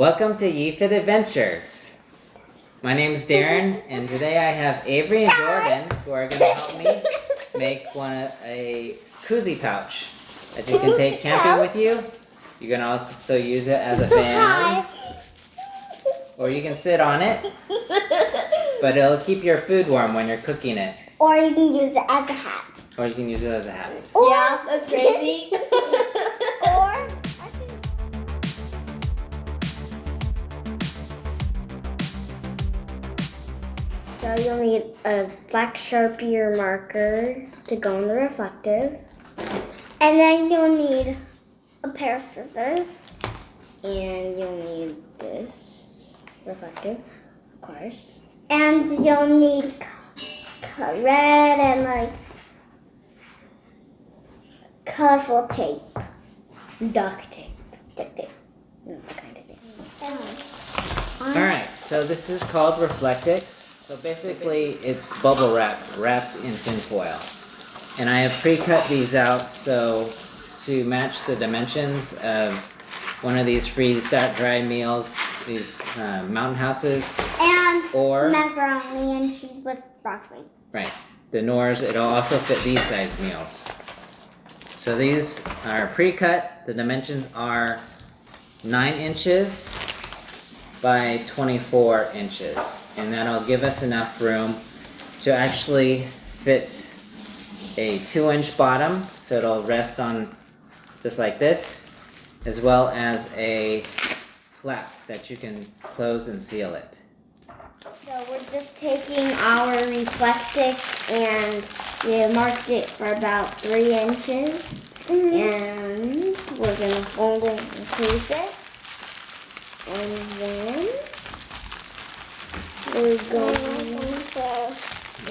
Welcome to YeeFit Adventures. My name is Darren, and today I have Averie and Jordyn who are going to help me make a koozie pouch that you can take camping with you. You can also use it as a fan, or you can sit on it, but it'll keep your food warm when you're cooking it. Or you can use it as a hat. Or you can use it as a hat. Yeah, that's crazy. Or so you'll need a black Sharpie marker to go in the reflective. And then you'll need a pair of scissors. And you'll need this reflective, of course. And you'll need red and like colorful tape. Duct tape. Duct tape. Not the kind of tape. Alright, so this is called Reflectix. So basically it's bubble wrapped in tin foil. And I have pre-cut these out so to match the dimensions of one of these freeze-dried meals, these mountain houses. And or macaroni and cheese with broccoli. Right. The Knorrs, it'll also fit these size meals. So these are pre-cut. The dimensions are 9 inches by 24 inches. And that'll give us enough room to actually fit a 2-inch bottom, so it'll rest on just like this, as well as a flap that you can close and seal it. So we're just taking our Reflectix and we marked it for about 3 inches. And we're gonna fold it and crease it. And then we're going to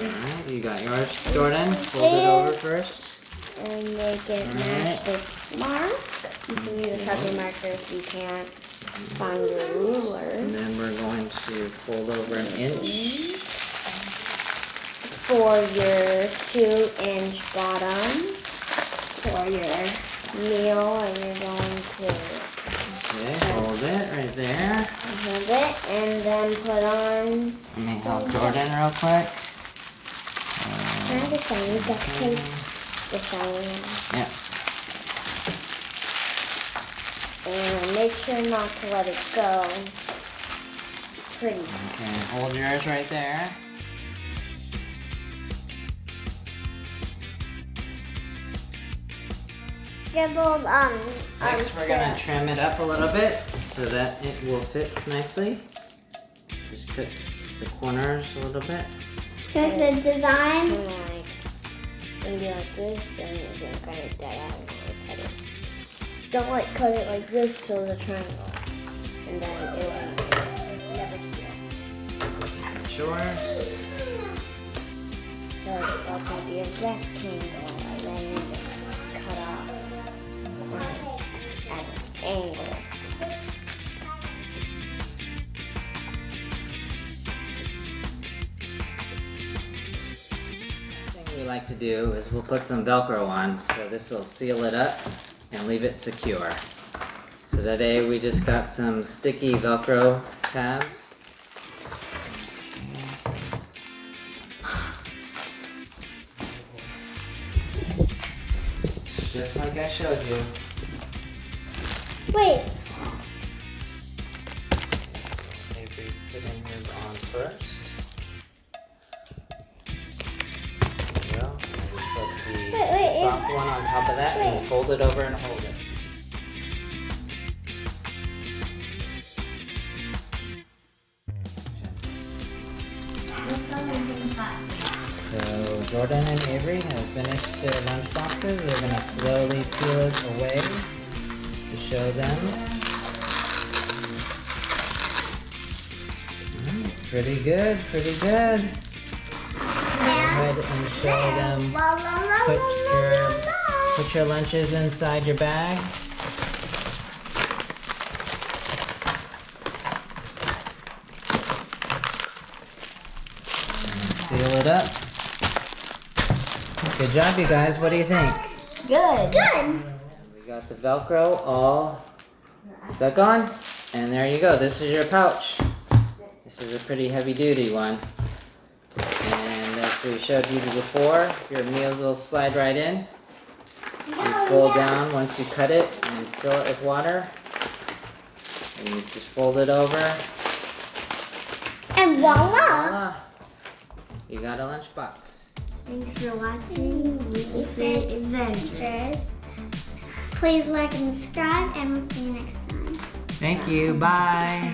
Alright, you got yours, Jordyn? Fold it over first. and make it match the mark. You can use a Sharpie marker if you can't find your ruler. And then we're going to fold over 1 inch. For your 2-inch bottom for your meal, and you're going to Okay, hold it right there. hold it and then put on Let me help Jordyn real quick. kind of shiny duct tape. The shiny one. Yeah. And make sure not to let it go. Pretty. Okay, hold yours right there. Scribbled Next we're gonna trim it up a little bit so that it will fit nicely. Just cut the corners a little bit. Check the design. Like, gonna be like this, and you're gonna cut it dead out and cut it. Don't like cut it like this, so the triangle, and then it will never seal. That's yours. So it's like gonna be a rectangle, and then you're gonna cut off at an angle. We like to do is we'll put some Velcro on, so this will seal it up and leave it secure. So today we just got some sticky Velcro tabs. Just like I showed you. Wait. Averie's putting hers on first. There you go. And we put the soft one on top of that and fold it over and hold it. So Jordyn and Averie have finished their lunch boxes. They're going to slowly peel it away to show them. Pretty good, pretty good. Go ahead and show them. Put your lunches inside your bags. And seal it up. Good job, you guys. What do you think? Good. Good. We got the Velcro all stuck on. And there you go, this is your pouch. This is a pretty heavy duty one. And as we showed you before, your meals will slide right in. You fold down once you cut it and fill it with water. And you just fold it over. And voila! Voila! You got a lunchbox. Thanks for watching YeeFit Adventures. Please like and subscribe, and we'll see you next time. Thank you, bye!